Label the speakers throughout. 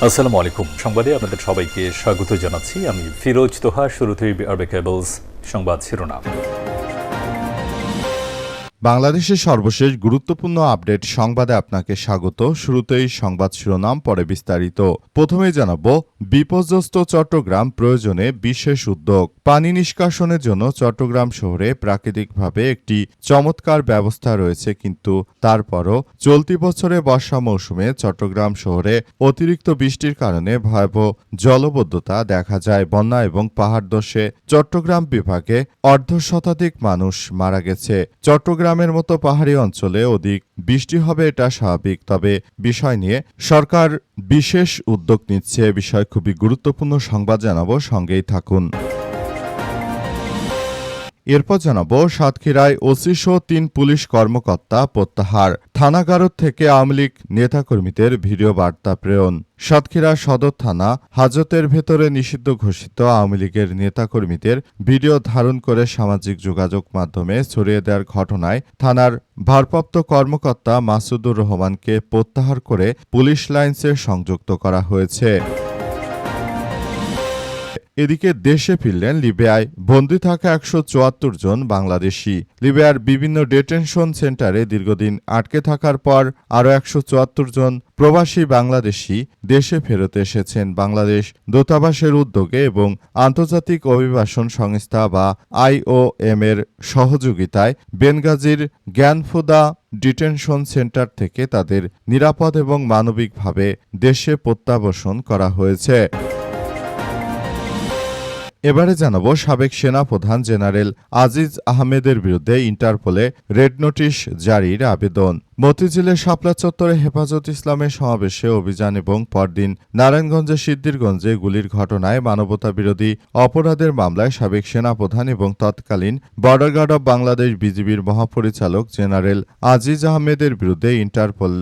Speaker 1: আসসালামু আলাইকুম। সংবাদে আপনাদের সবাইকে স্বাগত জানাচ্ছি। আমি ফিরোজ তোহা। শুরুতেই আরবে কেবলস সংবাদ শিরোনাম।
Speaker 2: বাংলাদেশের সর্বশেষ গুরুত্বপূর্ণ আপডেট সংবাদে আপনাকে স্বাগত। শুরুতেই সংবাদ শিরোনাম, পরে বিস্তারিত। প্রথমেই জানাবো, বিপর্যস্ত চট্টগ্রাম, প্রয়োজনে বিশেষ উদ্যোগ। পানি নিষ্কাশনের জন্য চট্টগ্রাম শহরে প্রাকৃতিকভাবে একটি চমৎকার ব্যবস্থা রয়েছে, কিন্তু তারপরও চলতি বছরে বর্ষা মৌসুমে চট্টগ্রাম শহরে অতিরিক্ত বৃষ্টির কারণে ভয়াবহ জলবদ্ধতা দেখা যায়। বন্যা এবং পাহাড় ধসে চট্টগ্রাম বিভাগে অর্ধশতাধিক মানুষ মারা গেছে। চট্টগ্রামের মতো পাহাড়ি অঞ্চলে অধিক বৃষ্টি হবে, এটা স্বাভাবিক। তবে বিষয় নিয়ে সরকার বিশেষ উদ্যোগ নিচ্ছে। বিষয় খুবই গুরুত্বপূর্ণ। সংবাদ জানাবো, সঙ্গেই থাকুন। এরপর জানাবো, সাতক্ষীরায় ওসিসহ ৩ পুলিশ কর্মকর্তা প্রত্যাহার। থানাগারদ থেকে আওয়ামী লীগ নেতাকর্মীদের ভিডিও বার্তা প্রেরণ। সাতক্ষীরা সদর থানা হাজতের ভেতরে নিষিদ্ধ ঘোষিত আওয়ামী লীগের নেতাকর্মীদের ভিডিও ধারণ করে সামাজিক যোগাযোগ মাধ্যমে ছড়িয়ে দেওয়ার ঘটনায় থানার ভারপ্রাপ্ত কর্মকর্তা মাসুদুর রহমানকে প্রত্যাহার করে পুলিশ লাইন্সে সংযুক্ত করা হয়েছে। এদিকে দেশে ফিরলেন লিবিয়ায় বন্দী থাকা ১৭৪ জন বাংলাদেশি। লিবিয়ার বিভিন্ন ডিটেনশন সেন্টারে দীর্ঘদিন আটকে থাকার পর আরও ১৭৪ জন প্রবাসী বাংলাদেশি দেশে ফেরত এসেছেন। বাংলাদেশ দূতাবাসের উদ্যোগে এবং আন্তর্জাতিক অভিবাসন সংস্থা বা IOM এর সহযোগিতায় বেনগাজির জ্ঞানফুদা ডিটেনশন সেন্টার থেকে তাদের নিরাপদ এবং মানবিকভাবে দেশে প্রত্যাবর্তন করা হয়েছে। এবারে জানাবো, সাবেক সেনাপ্রধান জেনারেল আজিজ আহমেদের বিরুদ্ধে ইন্টারপোলে রেড নোটিশ জারির আবেদন। মতিঝিলের শাপলা চত্বরে হেফাজত ইসলামের সমাবেশে অভিযান এবং পরদিন নারায়ণগঞ্জের সিদ্ধিরগঞ্জে গুলির ঘটনায় মানবতাবিরোধী অপরাধের মামলায় সাবেক সেনাপ্রধান এবং তৎকালীন বর্ডার গার্ড অব বাংলাদেশ বিজিবির মহাপরিচালক জেনারেল আজিজ আহমেদের বিরুদ্ধে ইন্টারপোল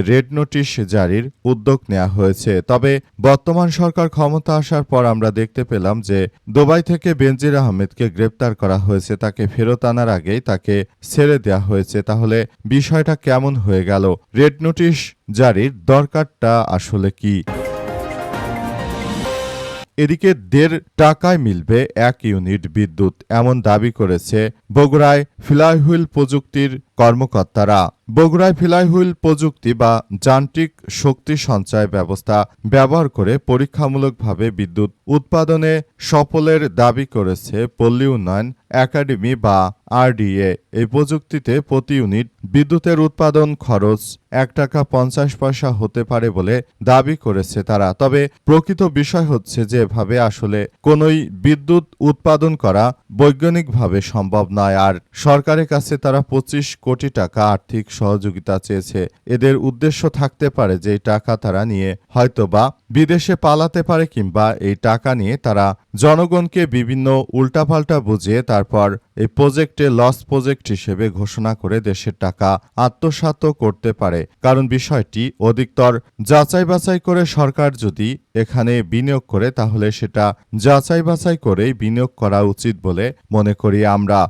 Speaker 2: রেড নোটিশ জারির উদ্যোগ নেওয়া হয়েছে। তবে বর্তমান সরকার ক্ষমতা আসার পর আমরা দেখতে পেলাম যে দুবাই থেকে বেনজির আহমেদকে গ্রেপ্তার করা হয়েছে। তাকে ফেরত আনার আগেই তাকে ছেড়ে দেওয়া হয়েছে। তাহলে বিষয়টা কেমন হয়ে গেল? রেড নোটিশ জারির দরকারটা আসলে কি? এদিকে ১.৫ টাকায় মিলবে ১ ইউনিট বিদ্যুৎ, এমন দাবি করেছে বগুড়ায় ফ্লাইহুইল প্রযুক্তির কর্মকর্তারা। বগুড়ায় ফ্লাইহুইল প্রযুক্তি বা যান্ত্রিক শক্তি সঞ্চয় ব্যবস্থা ব্যবহার করে পরীক্ষামূলকভাবে বিদ্যুৎ উৎপাদনে সফলের দাবি করেছে পল্লী উন্নয়ন একাডেমি বা RDA। এই প্রযুক্তিতে প্রতি ইউনিট বিদ্যুতের উৎপাদন খরচ ১ টাকা ৫০ পয়সা হতে পারে বলে দাবি করেছে তারা। তবে প্রকৃত বিষয় হচ্ছে যে এভাবে আসলে কোনোই বিদ্যুৎ উৎপাদন করা বৈজ্ঞানিকভাবে সম্ভব নয়। আর সরকারের কাছে তারা ২৫ কোটি টাকা আর্থিক সহযোগিতা চেয়েছে। এদের উদ্দেশ্য থাকতে পারে যে এই টাকা তারা নিয়ে হয়তোবা বিদেশে পালাতে পারে, কিংবা এই টাকা নিয়ে তারা জনগণকে বিভিন্ন উল্টাপাল্টা বুঝিয়ে তারপর এই প্রজেক্টে লস প্রজেক্ট হিসেবে ঘোষণা করে দেশের টাকা আত্মসাৎ করতে পারে। কারণ বিষয়টি অধিকতর যাচাই বাছাই করে সরকার যদি এখানে বিনিয়োগ করে তাহলে সেটা যাচাই বাছাই করেই বিনিয়োগ করা উচিত বলে মনে করি আমরা।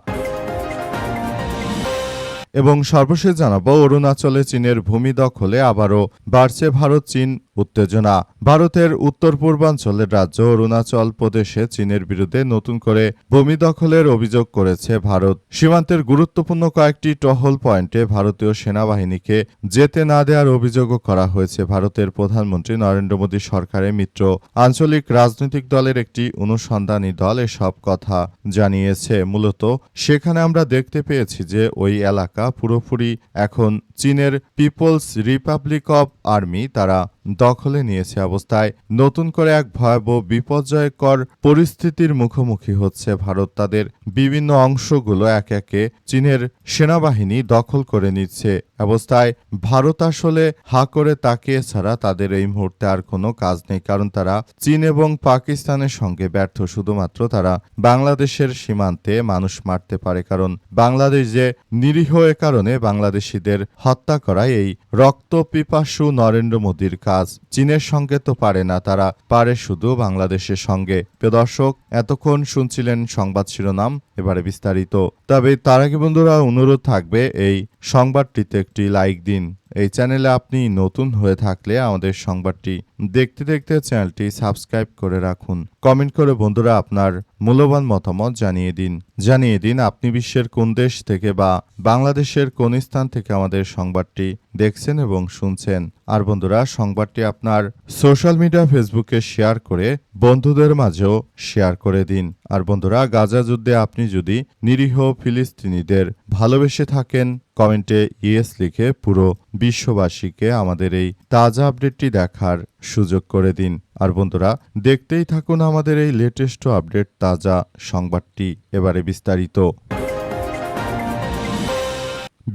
Speaker 2: এবং সর্বশেষ জানাবো, অরুণাচলে চীনের ভূমি দখলে আবারও বাড়ছে ভারত চীন উত্তেজনা। ভারতের উত্তর পূর্বাঞ্চলের রাজ্য অরুণাচল প্রদেশে চীনের বিরুদ্ধে নতুন করে ভূমি দখলের অভিযোগ করেছে ভারত। সীমান্তের গুরুত্বপূর্ণ কয়েকটি টহল পয়েন্টে ভারতীয় সেনাবাহিনীকে যেতে না দেওয়ার অভিযোগও করা হয়েছে। ভারতের প্রধানমন্ত্রী নরেন্দ্র মোদী সরকারের মিত্র আঞ্চলিক রাজনৈতিক দলের একটি অনুসন্ধানী দল এসব কথা জানিয়েছে। মূলত সেখানে আমরা দেখতে পেয়েছি যে ওই এলাকা পুরোপুরি এখন চীনের পিপলস রিপাবলিক অব আর্মি তারা দখলে নিয়েছে। অবস্থায় নতুন করে এক ভয়াবহ বিপর্যয়কর পরিস্থিতির মুখোমুখি হচ্ছে ভারত। তাদের বিভিন্ন অংশগুলো একে একে চীনের সেনাবাহিনী দখল করে নিচ্ছে। অবস্থায় ভারত আসলে হা করে তাকিয়ে ছাড়া তাদের এই মুহূর্তে আর কোনো কাজ নেই। কারণ তারা চীন এবং পাকিস্তানের সঙ্গে ব্যর্থ। শুধুমাত্র তারা বাংলাদেশের সীমান্তে মানুষ মারতে পারে। কারণ বাংলাদেশ যে নিরীহ, এ কারণে বাংলাদেশিদের হত্যা করাই এই রক্ত পিপাসু নরেন্দ্র মোদীর কাজ। চীনের সঙ্গে তো পারে না, তারা পারে শুধু বাংলাদেশের সঙ্গে। প্রিয় দর্শক, এতক্ষণ শুনছিলেন সংবাদ শিরোনাম, এবারে বিস্তারিত। তবে তার আগে বন্ধুরা অনুরোধ থাকবে এই সংবাদটিতে একটি লাইক দিন এই চ্যানেলে আপনি নতুন হয়ে থাকলে আমাদের সংবাদটি দেখতে দেখতে চ্যানেলটি সাবস্ক্রাইব করে রাখুন। কমেন্ট করে বন্ধুরা আপনার মূল্যবান মতামত জানিয়ে দিন আপনি বিশ্বের কোন দেশ থেকে বা বাংলাদেশের কোন স্থান থেকে আমাদের সংবাদটি দেখছেন এবং শুনছেন। আর বন্ধুরা সংবাদটি আপনার সোশ্যাল মিডিয়া ফেসবুকে শেয়ার করে বন্ধুদের মাঝেও শেয়ার করে দিন। আর বন্ধুরা গাজা যুদ্ধে আপনি যদি নিরীহ ফিলিস্তিনিদের ভালোবেসে থাকেন কমেন্টে ইয়েস লিখে পুরো বিশ্ববাসীকে আমাদের এই তাজা আপডেটটি দেখার সুযোগ করে দিন। আর বন্ধুরা দেখতেই থাকুন আমাদের এই লেটেস্ট আপডেট তাজা সংবাদটি। এবারে বিস্তারিত।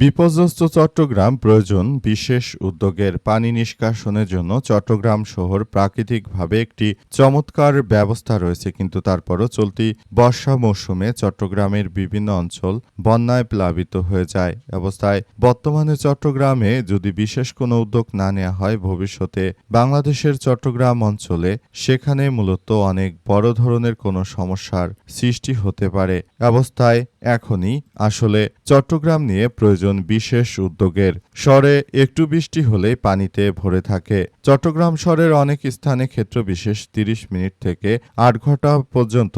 Speaker 2: বিপর্যস্ত চট্টগ্রাম প্রয়োজন বিশেষ উদ্যোগের। পানি নিষ্কাশনের জন্য চট্টগ্রাম শহর প্রাকৃতিকভাবে একটি চমৎকার ব্যবস্থা রয়েছে, কিন্তু তারপরও চলতি বর্ষা মৌসুমে চট্টগ্রামের বিভিন্ন অঞ্চল বন্যায় প্লাবিত হয়ে যায়। অবস্থায় বর্তমানে চট্টগ্রামে যদি বিশেষ কোনো উদ্যোগ না নেওয়া হয় ভবিষ্যতে বাংলাদেশের চট্টগ্রাম অঞ্চলে সেখানে মূলত অনেক বড় ধরনের কোনো সমস্যার সৃষ্টি হতে পারে। অবস্থায় এখনই আসলে চট্টগ্রাম নিয়ে প্রয়োজন বিশেষ উদ্যোগের। শহরে একটু বৃষ্টি হলেই পানিতে ভরে থাকে। চট্টগ্রাম শহরের অনেক স্থানে ক্ষেত্র বিশেষ 30 মিনিট থেকে 8 ঘন্টা পর্যন্ত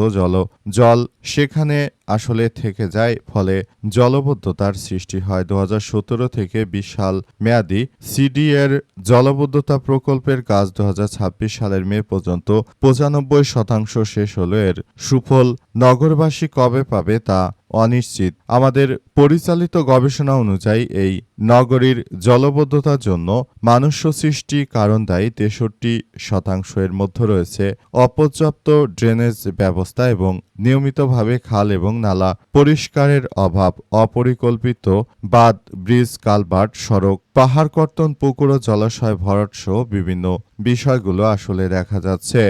Speaker 2: জল সেখানে আসলে থেকে যায়, ফলে জলবদ্ধতার সৃষ্টি হয়। 2017 থেকে 20 সাল মেয়াদী সিডিএর জলবদ্ধতা প্রকল্পের কাজ 2026 সালের মে পর্যন্ত 95% শেষ হলো। এর সুফল নগরবাসী কবে পাবে তা অনিশ্চিত। আমাদের পরিচালিত গবেষণা অনুযায়ী এই নগরীর জলবদ্ধতার জন্য মানুষ্য সৃষ্টি কারণ দায়ী 63%। এর মধ্যে রয়েছে অপর্যাপ্ত ড্রেনেজ ব্যবস্থা এবং নিয়মিতভাবে খাল এবং নালা পরিষ্কারের অভাব, অপরিকল্পিত বাঁধ, ব্রিজ, কালভার্ট, সড়ক, পাহাড় কর্তন, পুকুর ও জলাশয় ভরাট সহ বিভিন্ন বিষয়গুলো আসলে দেখা যাচ্ছে।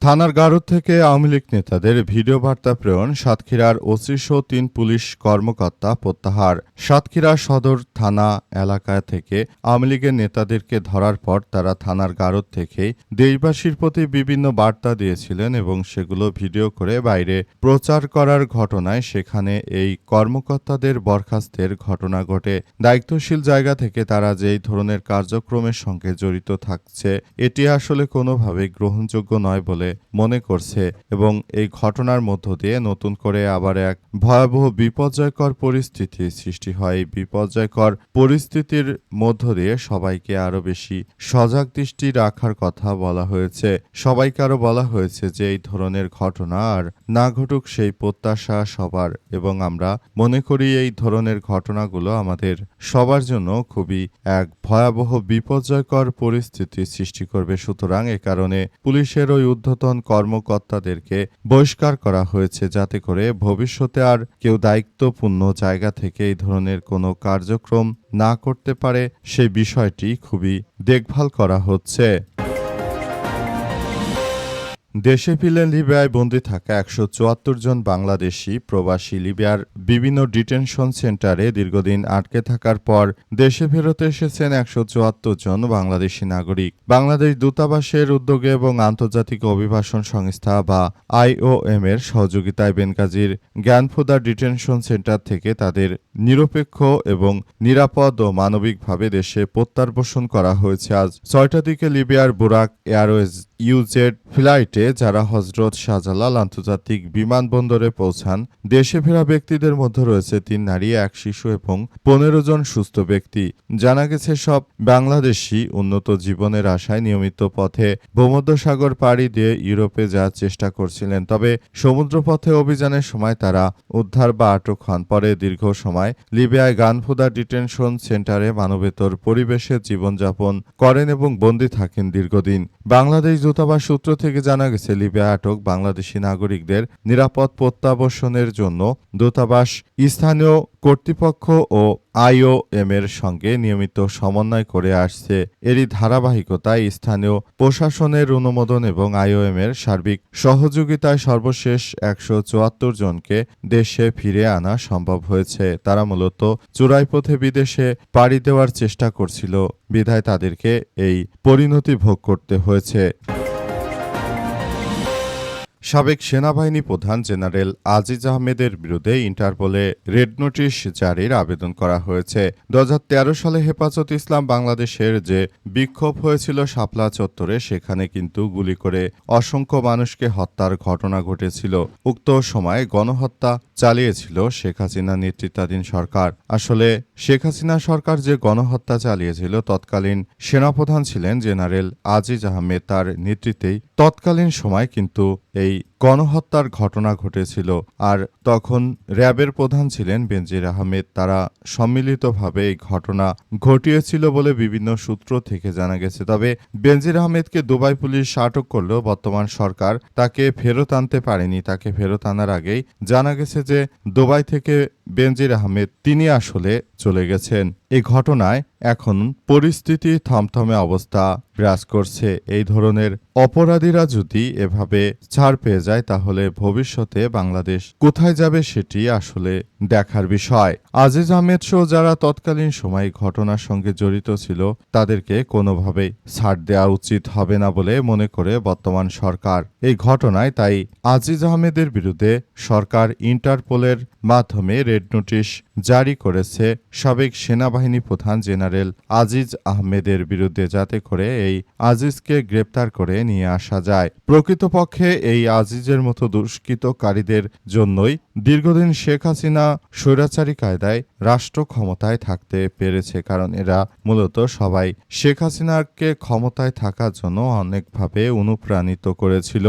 Speaker 2: থানার গারদ থেকে আওয়ামী লীগ নেতাদের ভিডিও বার্তা প্রেরণ, সাতক্ষীরার ওসিসহ 3 পুলিশ কর্মকর্তা প্রত্যাহার। সাতক্ষীরা সদর থানা এলাকা থেকে আওয়ামী লীগের নেতাদেরকে ধরার পর তারা থানার গারদ থেকে দেশবাসীর প্রতি বিভিন্ন বার্তা দিয়েছিলেন এবং সেগুলো ভিডিও করে বাইরে প্রচার করার ঘটনায় সেখানে এই কর্মকর্তাদের বরখাস্তের ঘটনা ঘটে। দায়িত্বশীল জায়গা থেকে তারা যেই ধরনের কার্যক্রমের সঙ্গে জড়িত থাকছে এটি আসলে কোনোভাবেই গ্রহণযোগ্য নয় বলে মনে করছে এবং এই ঘটনার মধ্য দিয়ে নতুন করে আবার এক ভয়াবহ বিপর্যয়কর পরিস্থিতি সৃষ্টি হয়। এই বিপর্যয়কর পরিস্থিতির মধ্য দিয়ে সবাইকে আরো বেশি সজাগ দৃষ্টি রাখার কথা বলা হয়েছে। সবাইকে আরো বলা হয়েছে যে এই ধরনের ঘটনা আর না ঘটুক সেই প্রত্যাশা সবার, এবং আমরা মনে করি এই ধরনের ঘটনাগুলো আমাদের সবার জন্য খুবই এক ভয়াবহ বিপর্যয়কর পরিস্থিতি সৃষ্টি করবে। সুতরাং এ কারণে পুলিশের ওই ঊর্ধ্বতন কর্মকর্তাদেরকে বহিষ্কার করা হয়েছে, যাতে করে ভবিষ্যতে আর কেউ দায়িত্বপূর্ণ জায়গা থেকে এই ধরনের কোনো কার্যক্রম না করতে পারে সেই বিষয়টি খুবই দেখভাল করা হচ্ছে। দেশে ফিরলেন লিবিয়ায় বন্দী থাকা 174 জন বাংলাদেশি প্রবাসী। লিবিয়ার বিভিন্ন ডিটেনশন সেন্টারে দীর্ঘদিন আটকে থাকার পর দেশে ফেরত এসেছেন 174 জন বাংলাদেশি নাগরিক। বাংলাদেশ দূতাবাসের উদ্যোগে এবং আন্তর্জাতিক অভিবাসন সংস্থা বা IOM এর সহযোগিতায় বেনগাজির জ্ঞানফুদা ডিটেনশন সেন্টার থেকে তাদের নিরপেক্ষ এবং নিরাপদ ও মানবিকভাবে দেশে প্রত্যাবর্তন করা হয়েছে। আজ 6টার দিকে লিবিয়ার বুরাক এয়ারওয়েজ ইউজেড ফ্লাইটে যারা হজরত শাহজালাল আন্তর্জাতিক বিমানবন্দরে পৌঁছান। দেশে ফেরা ব্যক্তিদের মধ্যে রয়েছে 3 নারী, 1 শিশু এবং 15 জন সুস্থ ব্যক্তি। জানা গেছে সব বাংলাদেশি উন্নত জীবনের আশায় নিয়মিত পথে ভূমধ্যসাগর পাড়ি দিয়ে ইউরোপে যাওয়ার চেষ্টা করছিলেন। তবে সমুদ্রপথে অভিযানের সময় তারা উদ্ধার বা আটক হন। পরে দীর্ঘ সময় লিবিয়ায় গানফুদা ডিটেনশন সেন্টারে মানবেতর পরিবেশে জীবনযাপন করেন এবং বন্দী থাকেন দীর্ঘদিন। বাংলাদেশ দূতাবাস সূত্র থেকে জানা গেছে লিবিয়া আটক বাংলাদেশি নাগরিকদের নিরাপদ প্রত্যাবর্তনের জন্য দূতাবাস স্থানীয় কর্তৃপক্ষ ও IOM এর সঙ্গে নিয়মিত সমন্বয় করে আসছে। এরই ধারাবাহিকতায় স্থানীয় প্রশাসনের অনুমোদন এবং IOM এর সার্বিক সহযোগিতায় সর্বশেষ 174 জনকে দেশে ফিরে আনা সম্ভব হয়েছে। তারা মূলত চোরাই পথে বিদেশে পাড়ি দেওয়ার চেষ্টা করছিল, বিধায় তাদেরকে এই পরিণতি ভোগ করতে হয়েছে। সাবেক সেনাবাহিনী প্রধান জেনারেল আজিজ আহমেদের বিরুদ্ধে ইন্টারপোলে রেড নোটিশ জারির আবেদন করা হয়েছে। 2013 সালে হেফাজত ইসলাম বাংলাদেশের যে বিক্ষোভ হয়েছিল শাপলা চত্বরে, সেখানে কিন্তু গুলি করে অসংখ্য মানুষকে হত্যার ঘটনা ঘটেছিল। উক্ত সময়ে গণহত্যা চালিয়েছিল শেখ হাসিনা নেতৃত্বাধীন সরকার। আসলে শেখ হাসিনা সরকার যে গণহত্যা চালিয়েছিল, তৎকালীন সেনাপ্রধান ছিলেন জেনারেল আজিজ আহমেদ। তার নেতৃত্বেই তৎকালীন সময় কিন্তু এই গণহত্যার ঘটনা ঘটেছিল। আর তখন র্যাবের প্রধান ছিলেন বেনজির আহমেদ। তারা সম্মিলিতভাবে এই ঘটনা ঘটিয়েছিল বলে বিভিন্ন সূত্র থেকে জানা গেছে। তবে বেনজির আহমেদকে দুবাই পুলিশ আটক করলেও বর্তমান সরকার তাকে ফেরত আনতে পারেনি। তাকে ফেরত আনার আগেই জানা গেছে যে দুবাই থেকে বেনজির আহমেদ তিনি আসলে চলে গেছেন। এই ঘটনায় এখন পরিস্থিতি থমথমে অবস্থা বিরাজ করছে। এই ধরনের অপরাধীরা যদি এভাবে ছাড় পেয়ে যায়, তাহলে ভবিষ্যতে বাংলাদেশ কোথায় যাবে সেটি আসলে দেখার বিষয়। আজিজ আহমেদ সহ যারা তৎকালীন সময় ঘটনার সঙ্গে জড়িত ছিল, তাদেরকে কোনোভাবেই ছাড় দেওয়া উচিত হবে না বলে মনে করে বর্তমান সরকার। এই ঘটনায় তাই আজিজ আহমেদের বিরুদ্ধে সরকার ইন্টারপোলের মাধ্যমে রেড নোটিশ জারি করেছে সাবেক সেনাবাহিনী প্রধান জেনারেল আজিজ আহমেদের বিরুদ্ধে, যাতে করে এই আজিজকে গ্রেপ্তার করে নিয়ে আসা যায়। প্রকৃতপক্ষে এই আজিজের মতো দুষ্কৃতকারীদের জন্যই দীর্ঘদিন শেখ হাসিনা স্বৈরাচারী কায়দায় রাষ্ট্র ক্ষমতায় থাকতে পেরেছে, কারণ এরা মূলত সবাই শেখ হাসিনাকে ক্ষমতায় থাকার জন্য অনেকভাবে অনুপ্রাণিত করেছিল।